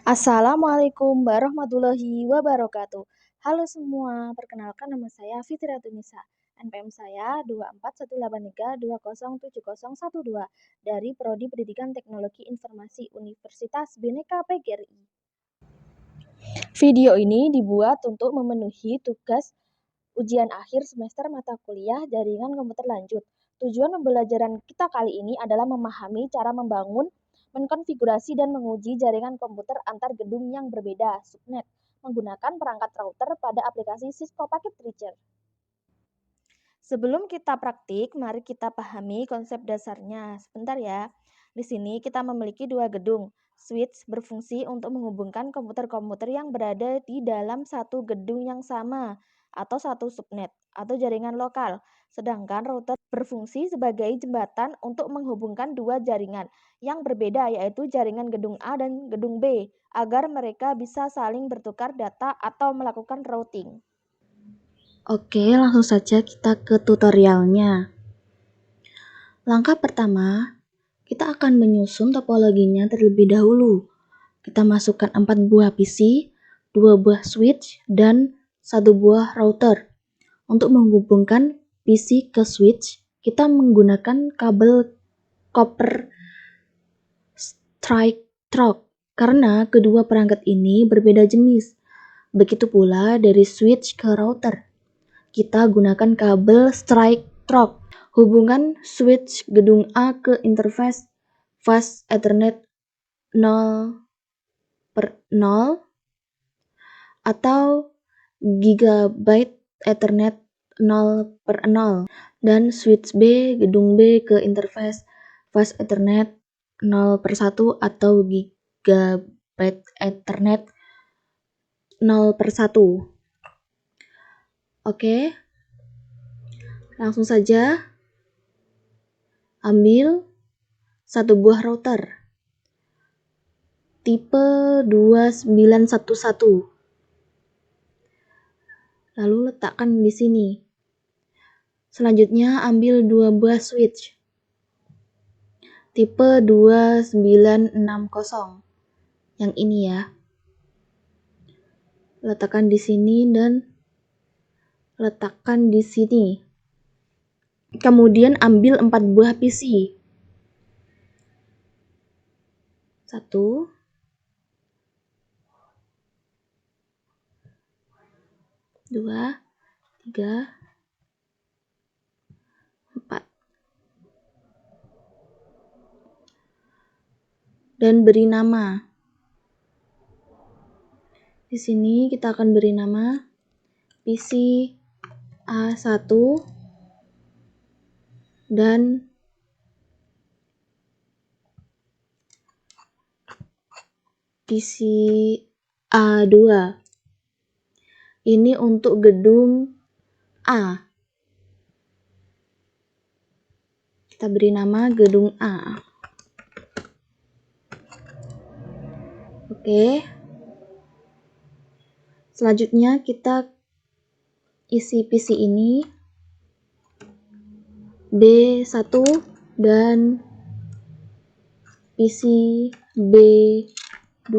Assalamualaikum warahmatullahi wabarakatuh. Halo semua, perkenalkan nama saya Fitria Tunisa. NPM saya 24183207012 dari Prodi Pendidikan Teknologi Informasi Universitas Bhinneka PGRI. Video ini dibuat untuk memenuhi tugas ujian akhir semester mata kuliah jaringan komputer lanjut. Tujuan pembelajaran kita kali ini adalah memahami cara membangun, mengkonfigurasi dan menguji jaringan komputer antar gedung yang berbeda, subnet, menggunakan perangkat router pada aplikasi Cisco Packet Tracer. Sebelum kita praktik, mari kita pahami konsep dasarnya. Sebentar ya. Di sini kita memiliki dua gedung. Switch berfungsi untuk menghubungkan komputer-komputer yang berada di dalam satu gedung yang sama atau satu subnet atau jaringan lokal. Sedangkan router berfungsi sebagai jembatan untuk menghubungkan dua jaringan yang berbeda, yaitu jaringan gedung A dan gedung B, agar mereka bisa saling bertukar data atau melakukan routing. Oke, langsung saja kita ke tutorialnya. Langkah pertama, kita akan menyusun topologinya terlebih dahulu. Kita masukkan 4 buah PC, 2 buah switch, dan 1 buah router. Untuk menghubungkan PC ke switch, kita menggunakan kabel copper strike through karena kedua perangkat ini berbeda jenis. Begitu pula dari switch ke router. Kita gunakan kabel strike through. Hubungan switch gedung A ke interface fast Ethernet 0/0 atau Gigabit Ethernet 0/0 dan switch B gedung B ke interface fast Ethernet 0/1 atau Gigabit Ethernet 0/1. Oke, langsung saja ambil satu buah router tipe 2911. Lalu letakkan di sini. Selanjutnya ambil 2 buah switch tipe 2960. Yang ini ya. Letakkan di sini dan letakkan di sini. Kemudian ambil 4 buah PC. 1 2 3 4 dan beri nama. Di sini kita akan beri nama PC A1 dan PC A2. Ini untuk gedung A. Kita beri nama gedung A. Oke. Selanjutnya kita isi PC ini B1 dan PC B2.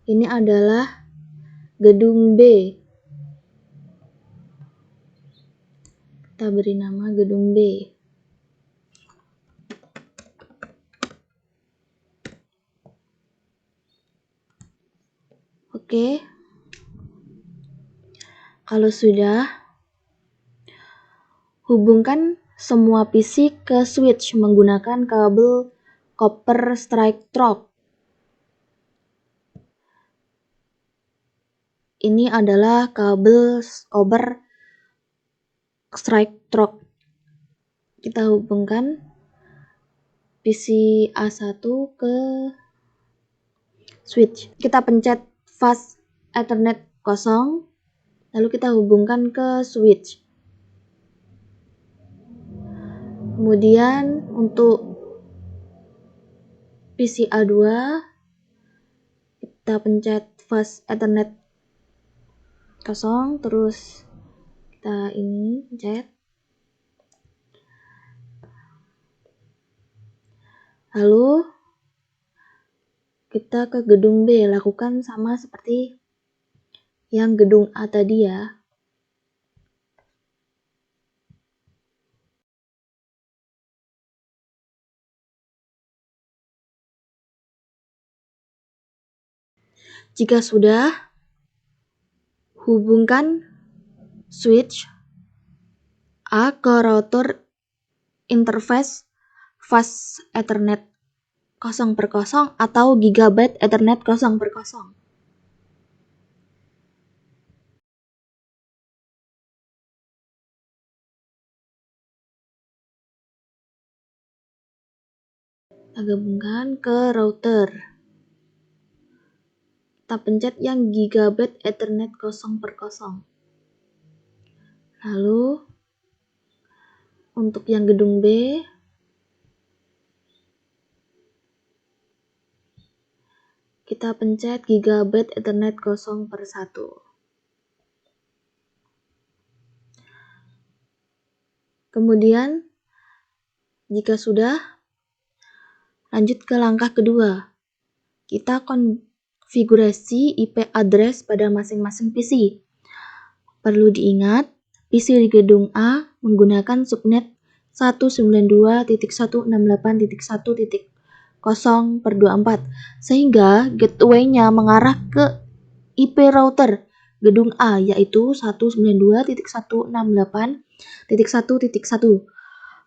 Ini adalah gedung B. Kita beri nama gedung B. Oke. Kalau sudah, hubungkan semua PC ke switch menggunakan kabel copper strike through. Ini adalah kabel copper strike through. Kita hubungkan PC A1 ke switch. Kita pencet fast Ethernet 0, lalu kita hubungkan ke switch. Kemudian untuk PC A2 kita pencet fast Ethernet 0, terus kita ini pencet. Lalu kita ke gedung B, lakukan sama seperti yang gedung A tadi ya. Jika sudah, hubungkan switch A ke router interface fast Ethernet 0/0 atau Gigabit Ethernet 0/0. Kita gabungkan ke router. Kita pencet yang Gigabit Ethernet 0/0. Lalu untuk yang gedung B, kita pencet Gigabit Ethernet 0/1. Kemudian, jika sudah, lanjut ke langkah kedua. Kita konfigurasi IP address pada masing-masing PC. Perlu diingat, PC di gedung A menggunakan subnet 192.168.1.0/24, sehingga gateway-nya mengarah ke IP router gedung A, yaitu 192.168.1.1.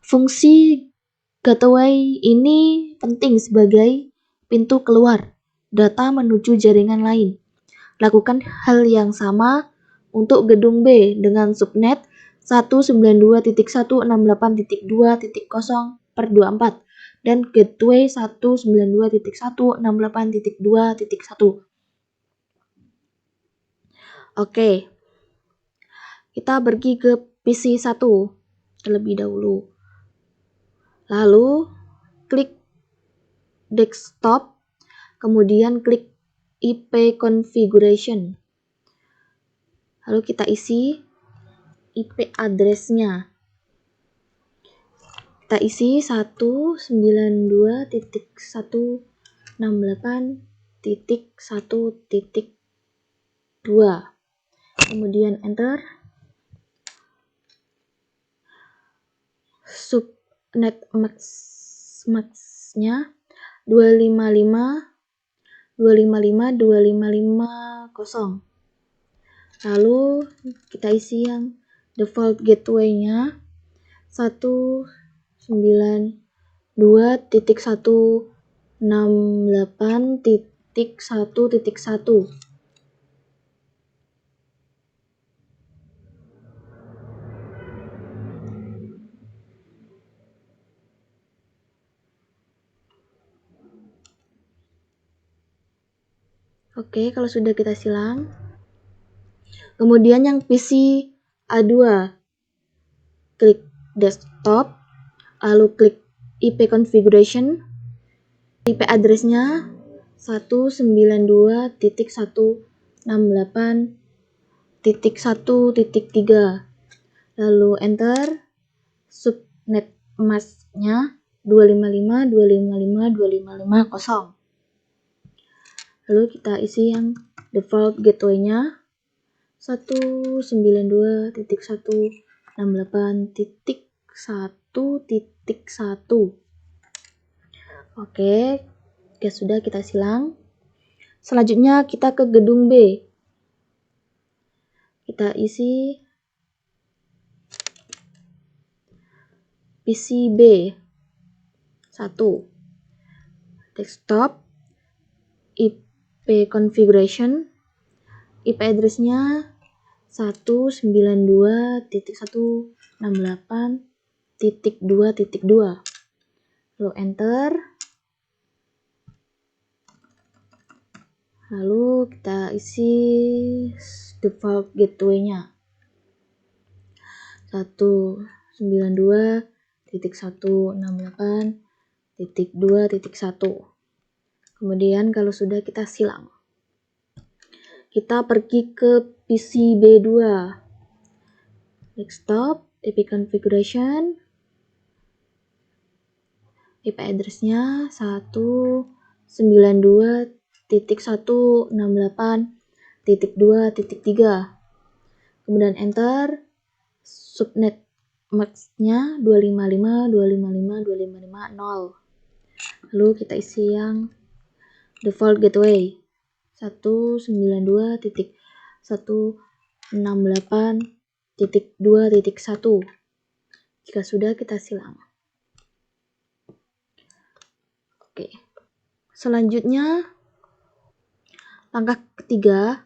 Fungsi gateway ini penting sebagai pintu keluar data menuju jaringan lain. Lakukan hal yang sama untuk gedung B dengan subnet 192.168.2.0/24 dan gateway 192.168.2.1. Oke, kita pergi ke PC 1 terlebih dahulu. Lalu klik desktop, kemudian klik IP configuration. Lalu kita isi IP address-nya. Kita isi 192.168.1.2. Kemudian enter. Subnet max-nya 255.255.255.0. Lalu kita isi yang default gateway-nya 192.168.1.1. Oke, kalau sudah kita silang. Kemudian yang PC A2, klik desktop, lalu klik IP configuration. IP address-nya 192.168.1.3. Lalu enter. Subnet mask-nya 255.255.255.0. Lalu kita isi yang default gateway-nya 192.168.1.1. Oke, ya sudah kita silang. Selanjutnya kita ke gedung B. Kita isi PCB 1. Desktop, IP configuration, IP address-nya 192.168.2.2. Lalu enter. Lalu kita isi default gateway-nya 192.168.2.1. Kemudian kalau sudah kita silang, kita pergi ke PCB2. Desktop, IP configuration, IP address-nya 192.168.2.3. Kemudian enter, subnet max-nya 255.255.255.0. Lalu kita isi yang default gateway 192.168.2.1. Jika sudah, kita silang. Oke. Selanjutnya, langkah ketiga,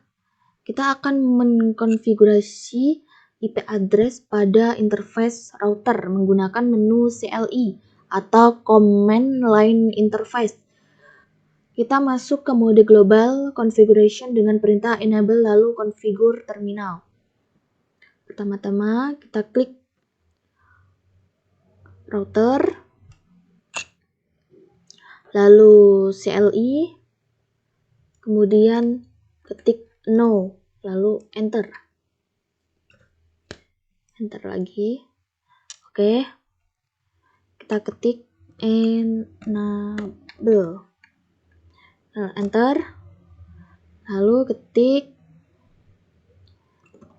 kita akan mengkonfigurasi IP address pada interface router menggunakan menu CLI atau Command Line Interface. Kita masuk ke mode global configuration dengan perintah enable lalu configure terminal. Pertama-tama kita klik router, lalu CLI, kemudian ketik no, lalu enter. Enter lagi. Oke. Kita ketik enable. Enter. Lalu ketik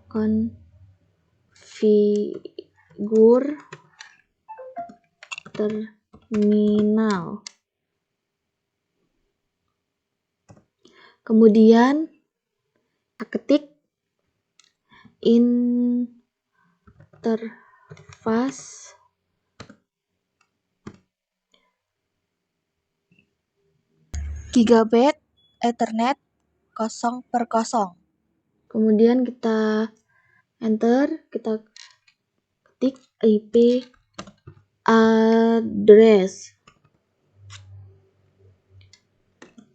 configure terminal. Kemudian kita ketik interface Gigabit Ethernet 0/0. Kemudian kita enter, kita ketik IP address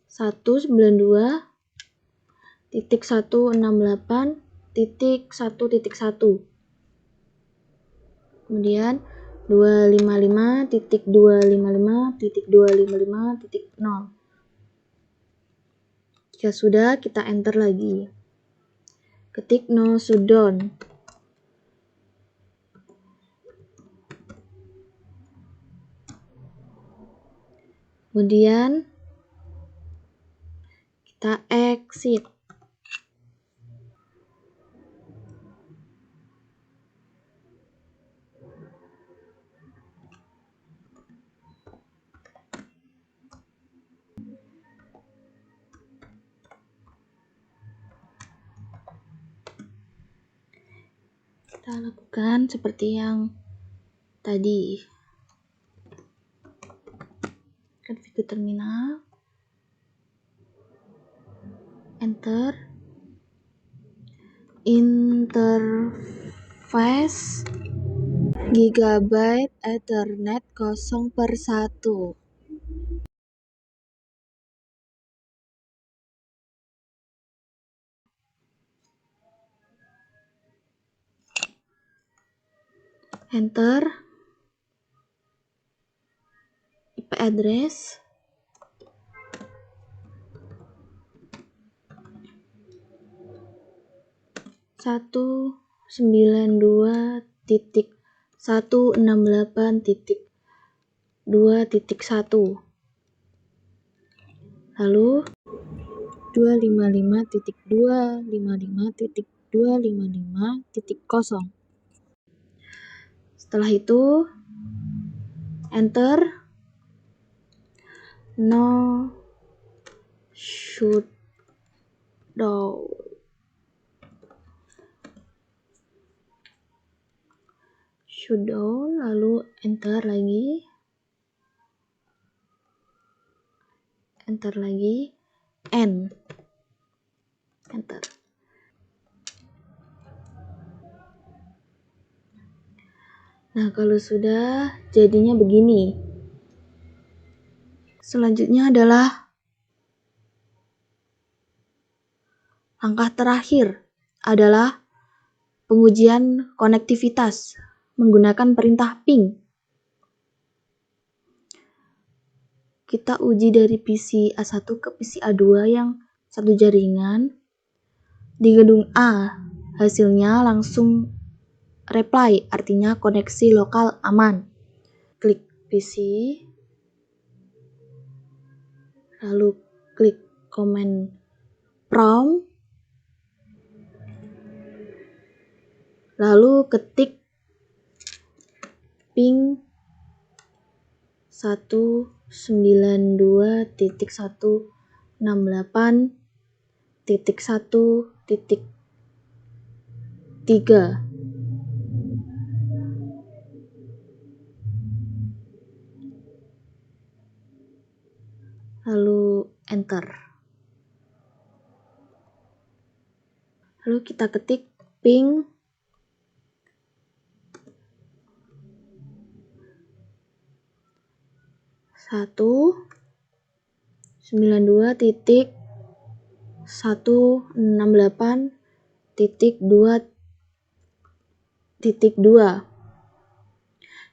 192.168.1.1. Kemudian 255.255.255.0. Jika sudah, kita enter lagi. Ketik no shutdown. Kemudian kita exit. Kita lakukan seperti yang tadi. Configure terminal. Enter. Interface Gigabit Ethernet 0/1. enter IP address 192.168.2.1, lalu 255.255.255.0. setelah itu enter no shutdown, lalu enter lagi, enter. Nah, kalau sudah, jadinya begini. Selanjutnya adalah langkah terakhir adalah pengujian konektivitas menggunakan perintah ping. Kita uji dari PC A1 ke PC A2 yang satu jaringan. Di gedung A, hasilnya langsung reply, artinya koneksi lokal aman. Klik PC, lalu klik command prompt, lalu ketik ping 192.168.1.3, lalu enter. Lalu kita ketik ping 192.168.2.2.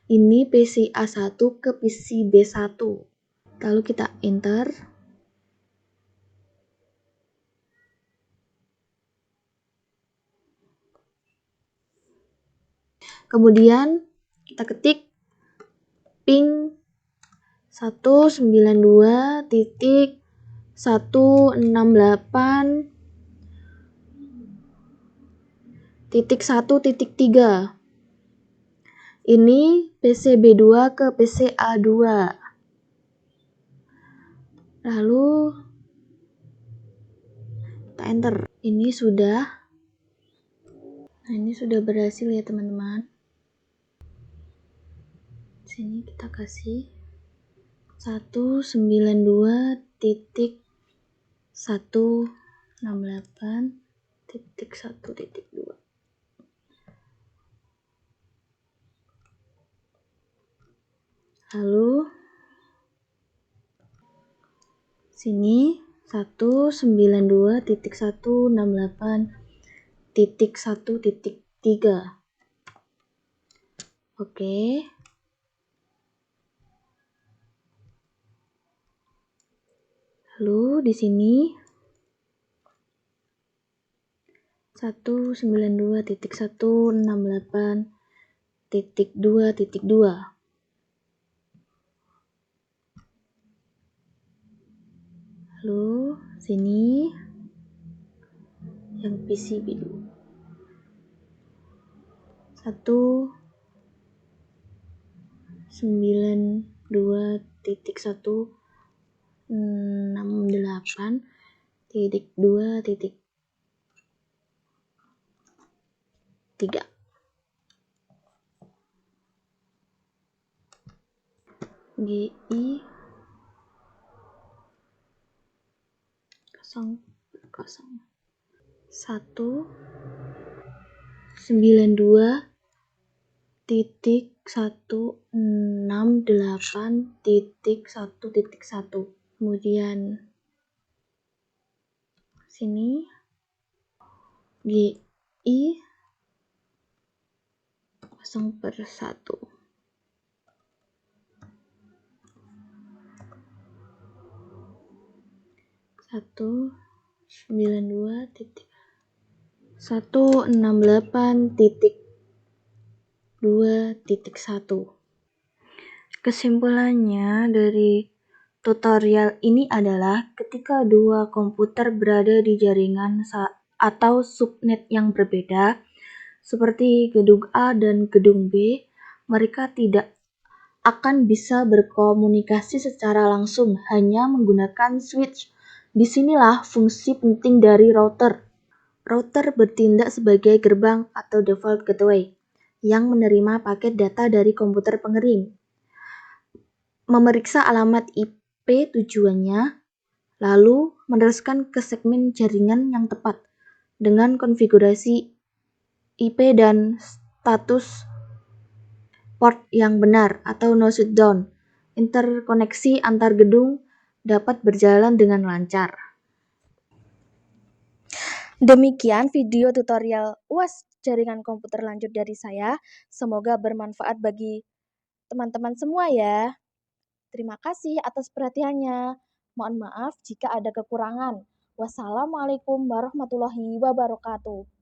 Ini PC A1 ke PC B1. Lalu kita enter. Kemudian kita ketik ping 192.168.1.3. Ini PC B2 ke PC A2. Lalu kita enter. Ini sudah berhasil ya teman-teman. Sini kita kasih 192.168.1.2. Lalu sini 192.168.1.3. Oke. Lalu di sini 192.168.2.2. Lalu sini yang PCB 192.168.2.3. GI 192.168.1.1. Kemudian sini GI 0/1. Satu 92.168.2.1. Kesimpulannya dari tutorial ini adalah ketika dua komputer berada di jaringan atau subnet yang berbeda, seperti gedung A dan gedung B, mereka tidak akan bisa berkomunikasi secara langsung hanya menggunakan switch. Disinilah fungsi penting dari router. Router bertindak sebagai gerbang atau default gateway yang menerima paket data dari komputer pengirim, memeriksa alamat IP tujuannya, lalu meneruskan ke segmen jaringan yang tepat dengan konfigurasi IP dan status port yang benar atau no shutdown. Interkoneksi antar gedung dapat berjalan dengan lancar. Demikian video tutorial UAS jaringan komputer lanjut dari saya. Semoga bermanfaat bagi teman-teman semua ya. Terima kasih atas perhatiannya. Mohon maaf jika ada kekurangan. Wassalamualaikum warahmatullahi wabarakatuh.